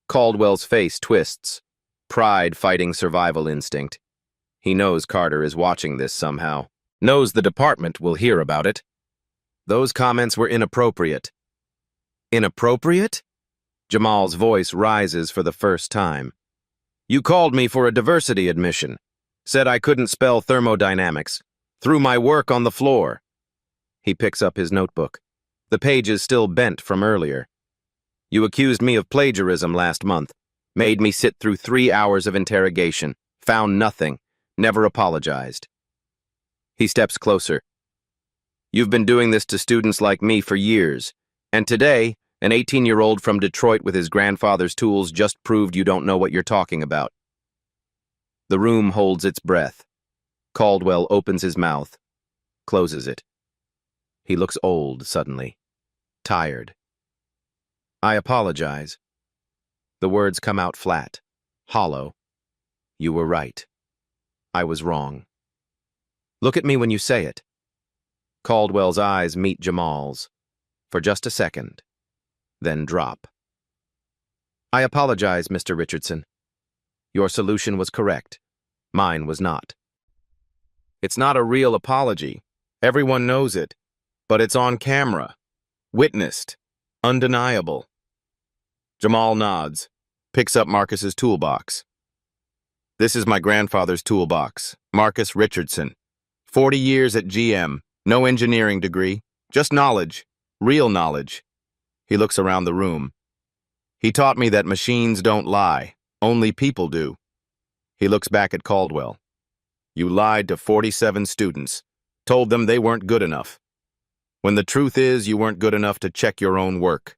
Caldwell's face twists, pride fighting survival instinct. He knows Carter is watching this somehow, knows the department will hear about it. Those comments were inappropriate. Inappropriate? Jamal's voice rises for the first time. "You called me for a diversity admission, said I couldn't spell thermodynamics, threw my work on the floor." He picks up his notebook. The page is still bent from earlier. "You accused me of plagiarism last month, made me sit through 3 hours of interrogation, found nothing, never apologized." He steps closer. "You've been doing this to students like me for years, and today, an 18-year-old from Detroit with his grandfather's tools just proved you don't know what you're talking about." The room holds its breath. Caldwell opens his mouth, closes it. He looks old suddenly, tired. "I apologize." The words come out flat, hollow. "You were right. I was wrong. Look at me when you say it." Caldwell's eyes meet Jamal's, for just a second, then drop. "I apologize, Mr. Richardson. Your solution was correct. Mine was not." It's not a real apology. Everyone knows it. But it's on camera, witnessed, undeniable. Jamal nods, picks up Marcus's toolbox. "This is my grandfather's toolbox, Marcus Richardson. 40 years at GM, no engineering degree, just knowledge, real knowledge." He looks around the room. "He taught me that machines don't lie, only people do." He looks back at Caldwell. "You lied to 47 students, told them they weren't good enough, when the truth is you weren't good enough to check your own work."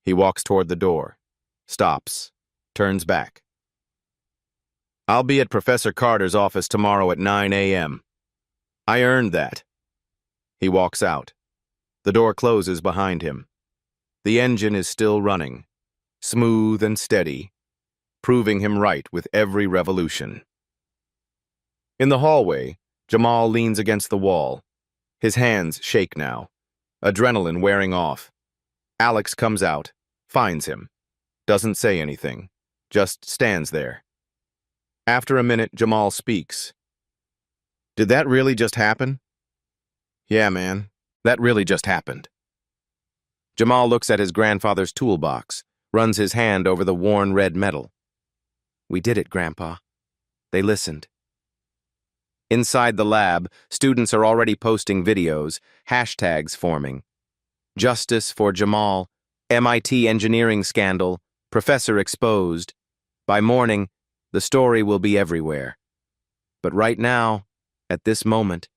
He walks toward the door, stops, turns back. "I'll be at Professor Carter's office tomorrow at 9 a.m. I earned that." He walks out. The door closes behind him. The engine is still running, smooth and steady, proving him right with every revolution. In the hallway, Jamal leans against the wall. His hands shake now, adrenaline wearing off. Alex comes out, finds him, doesn't say anything, just stands there. After a minute, Jamal speaks. "Did that really just happen?" "Yeah, man, that really just happened." Jamal looks at his grandfather's toolbox, runs his hand over the worn red metal. We did it, Grandpa. They listened. Inside the lab, students are already posting videos, hashtags forming. Justice for Jamal, MIT engineering scandal, professor exposed. By morning, the story will be everywhere. But right now, at this moment,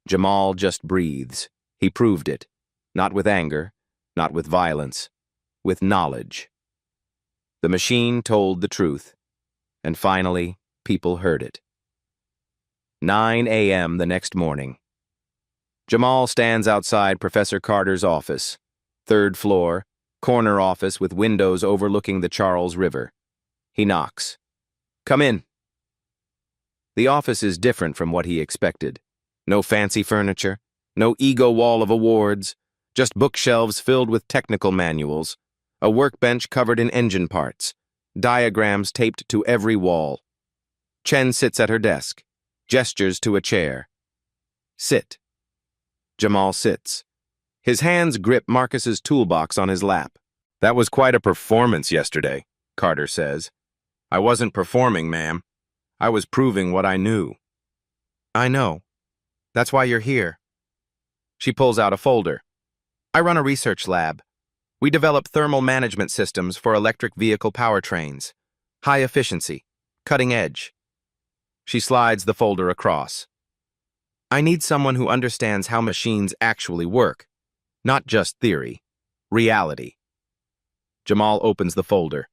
Jamal just breathes. He proved it. Not with anger, not with violence, with knowledge. The machine told the truth, and finally, people heard it. 9 a.m. the next morning. Jamal stands outside Professor Carter's office, 3rd floor, corner office with windows overlooking the Charles River. He knocks. Come in. The office is different from what he expected. No fancy furniture, no ego wall of awards, just bookshelves filled with technical manuals, a workbench covered in engine parts, diagrams taped to every wall. Chen sits at her desk, gestures to a chair. Sit. Jamal sits. His hands grip Marcus's toolbox on his lap. That was quite a performance yesterday, Carter says. I wasn't performing, ma'am. I was proving what I knew. I know. That's why you're here. She pulls out a folder. I run a research lab. We develop thermal management systems for electric vehicle powertrains. High efficiency. Cutting edge. She slides the folder across. I need someone who understands how machines actually work. Not just theory. Reality. Jamal opens the folder.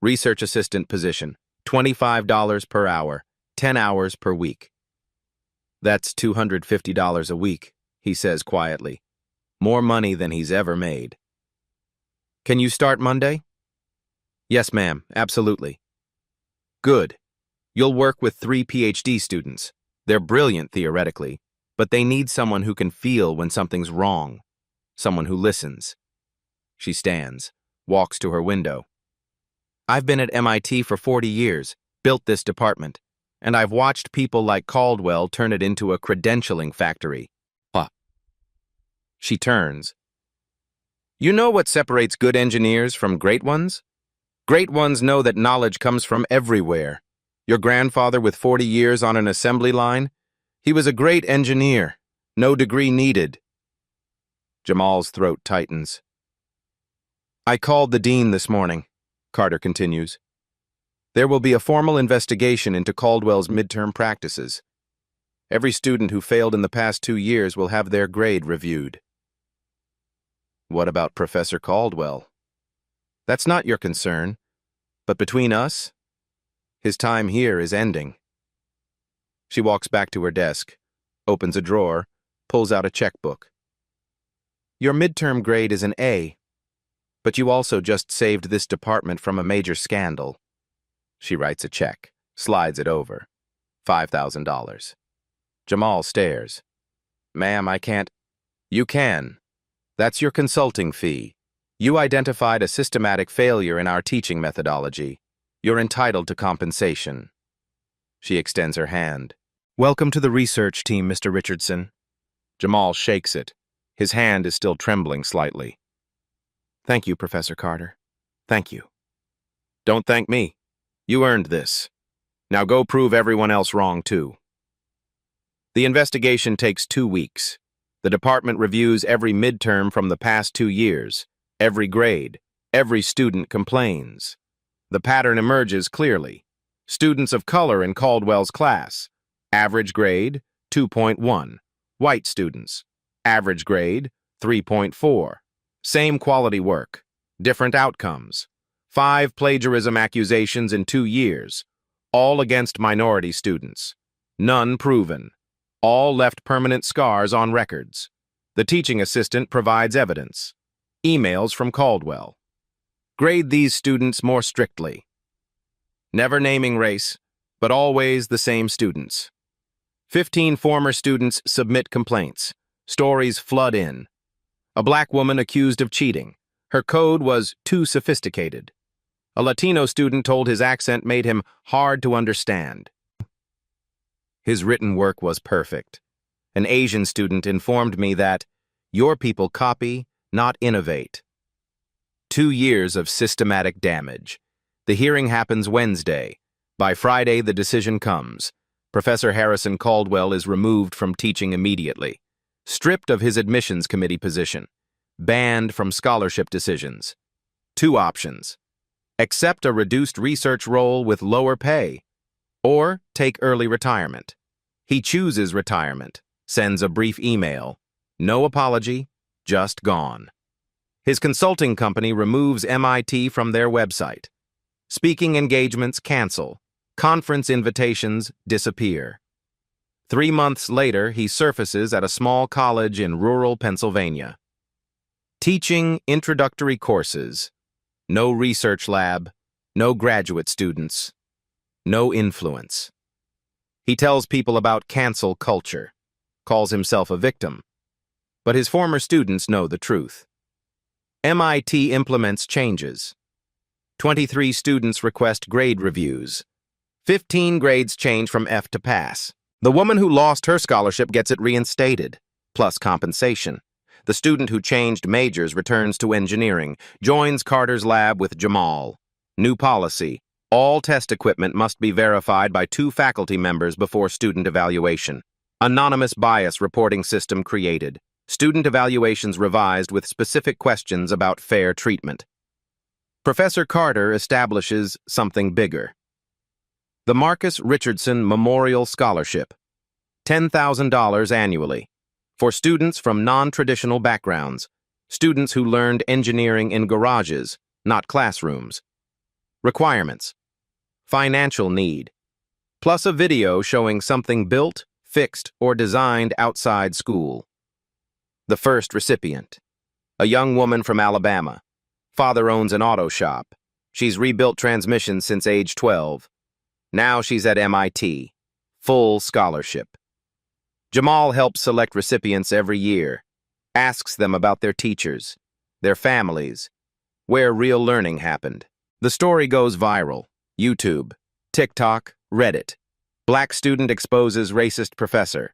Research assistant position. $25 per hour. 10 hours per week. That's $250 a week, he says quietly. More money than he's ever made. Can you start Monday? Yes, ma'am, absolutely. Good. You'll work with 3 PhD students. They're brilliant theoretically, but they need someone who can feel when something's wrong. Someone who listens. She stands, walks to her window. I've been at MIT for 40 years, built this department, and I've watched people like Caldwell turn it into a credentialing factory. She turns. You know what separates good engineers from great ones? Great ones know that knowledge comes from everywhere. Your grandfather with 40 years on an assembly line? He was a great engineer. No degree needed. Jamal's throat tightens. I called the dean this morning, Carter continues. There will be a formal investigation into Caldwell's midterm practices. Every student who failed in the past 2 years will have their grade reviewed. What about Professor Caldwell? That's not your concern, but between us, his time here is ending. She walks back to her desk, opens a drawer, pulls out a checkbook. Your midterm grade is an A, but you also just saved this department from a major scandal. She writes a check, slides it over. $5,000. Jamal stares. Ma'am, I can't. You can. That's your consulting fee. You identified a systematic failure in our teaching methodology. You're entitled to compensation. She extends her hand. Welcome to the research team, Mr. Richardson. Jamal shakes it. His hand is still trembling slightly. Thank you, Professor Carter. Thank you. Don't thank me. You earned this. Now go prove everyone else wrong, too. The investigation takes 2 weeks. The department reviews every midterm from the past 2 years, every grade, every student complains. The pattern emerges clearly. Students of color in Caldwell's class. Average grade, 2.1. White students. Average grade, 3.4. Same quality work. Different outcomes. 5 plagiarism accusations in 2 years. All against minority students. None proven. All left permanent scars on records. The teaching assistant provides evidence. Emails from Caldwell. Grade these students more strictly. Never naming race, but always the same students. 15 former students submit complaints. Stories flood in. A black woman accused of cheating. Her code was too sophisticated. A Latino student told his accent made him hard to understand. His written work was perfect. An Asian student informed me that your people copy, not innovate. 2 years of systematic damage. The hearing happens Wednesday. By Friday, the decision comes. Professor Harrison Caldwell is removed from teaching immediately, stripped of his admissions committee position, banned from scholarship decisions. 2 options: accept a reduced research role with lower pay, or take early retirement. He chooses retirement, sends a brief email. No apology, just gone. His consulting company removes MIT from their website. Speaking engagements cancel. Conference invitations disappear. 3 months later, he surfaces at a small college in rural Pennsylvania. Teaching introductory courses. No research lab, no graduate students, no influence. He tells people about cancel culture, calls himself a victim. But his former students know the truth. MIT implements changes. 23 students request grade reviews. 15 grades change from F to pass. The woman who lost her scholarship gets it reinstated, plus compensation. The student who changed majors returns to engineering, joins Carter's lab with Jamal. New policy: all test equipment must be verified by 2 faculty members before student evaluation. Anonymous bias reporting system created. Student evaluations revised with specific questions about fair treatment. Professor Carter establishes something bigger. The Marcus Richardson Memorial Scholarship, $10,000 annually, for students from non-traditional backgrounds, students who learned engineering in garages, not classrooms. Requirements: financial need, plus a video showing something built, fixed, or designed outside school. The first recipient: a young woman from Alabama. Father owns an auto shop. She's rebuilt transmissions since age 12. Now she's at MIT. Full scholarship. Jamal helps select recipients every year, asks them about their teachers, their families, where real learning happened. The story goes viral. YouTube, TikTok, Reddit. Black student exposes racist professor.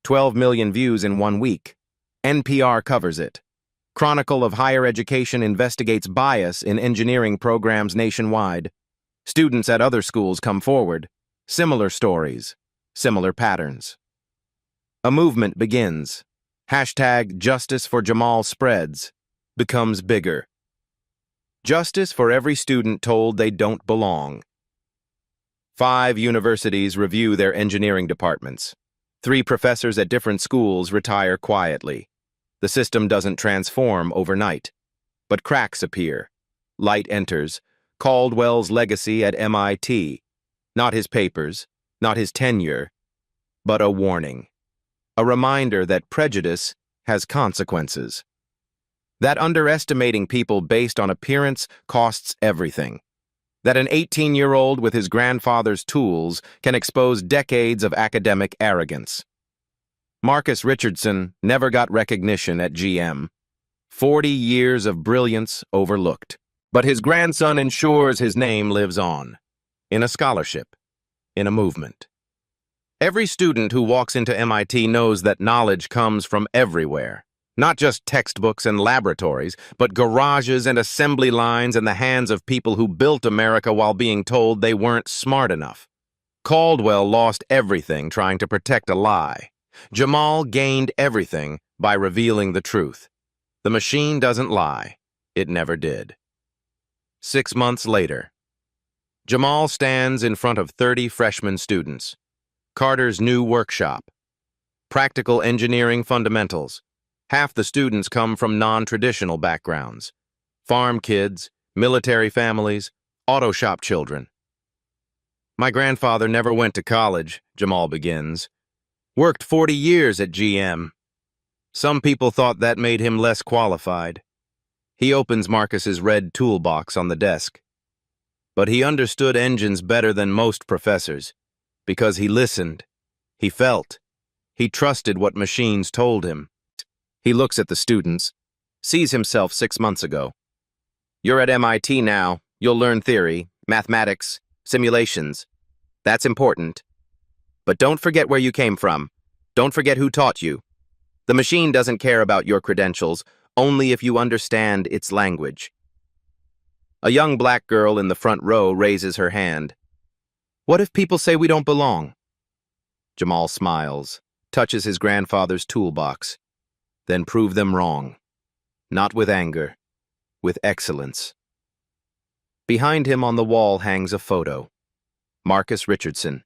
12 million views in 1 week. NPR covers it. Chronicle of Higher Education investigates bias in engineering programs nationwide. Students at other schools come forward. Similar stories, similar patterns. A movement begins. Hashtag Justice for Jamal spreads, becomes bigger. Justice for every student told they don't belong. 5 universities review their engineering departments. 3 professors at different schools retire quietly. The system doesn't transform overnight, but cracks appear. Light enters. Caldwell's legacy at MIT. Not his papers, not his tenure, but a warning. A reminder that prejudice has consequences. That underestimating people based on appearance costs everything. That an 18-year-old with his grandfather's tools can expose decades of academic arrogance. Marcus Richardson never got recognition at GM. 40 years of brilliance overlooked. But his grandson ensures his name lives on. In a scholarship. In a movement. Every student who walks into MIT knows that knowledge comes from everywhere. Not just textbooks and laboratories, but garages and assembly lines in the hands of people who built America while being told they weren't smart enough. Caldwell lost everything trying to protect a lie. Jamal gained everything by revealing the truth. The machine doesn't lie. It never did. 6 months later, Jamal stands in front of 30 freshman students. Carter's new workshop. Practical engineering fundamentals. Half the students come from non-traditional backgrounds. Farm kids, military families, auto shop children. My grandfather never went to college, Jamal begins. Worked 40 years at GM. Some people thought that made him less qualified. He opens Marcus's red toolbox on the desk. But he understood engines better than most professors, because he listened, he felt, he trusted what machines told him. He looks at the students, sees himself 6 months ago. You're at MIT now, you'll learn theory, mathematics, simulations. That's important. But don't forget where you came from. Don't forget who taught you. The machine doesn't care about your credentials, only if you understand its language. A young black girl in the front row raises her hand. What if people say we don't belong? Jamal smiles, touches his grandfather's toolbox. Then prove them wrong. Not with anger, with excellence. Behind him on the wall hangs a photo. Marcus Richardson,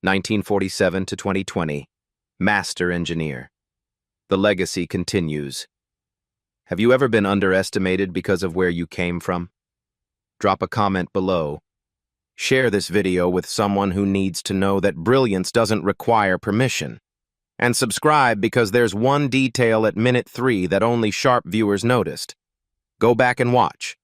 1947 to 2020, master engineer. The legacy continues. Have you ever been underestimated because of where you came from? Drop a comment below. Share this video with someone who needs to know that brilliance doesn't require permission. And subscribe because there's one detail at minute 3 that only sharp viewers noticed. Go back and watch.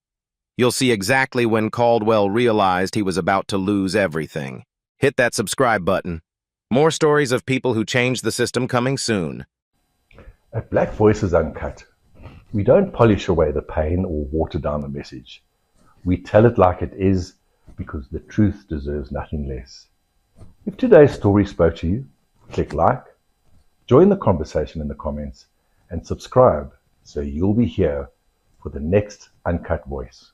You'll see exactly when Caldwell realized he was about to lose everything. Hit that subscribe button. More stories of people who changed the system coming soon. At Black Voices Uncut, we don't polish away the pain or water down the message. We tell it like it is because the truth deserves nothing less. If today's story spoke to you, click like, join the conversation in the comments, and subscribe so you'll be here for the next Uncut Voice.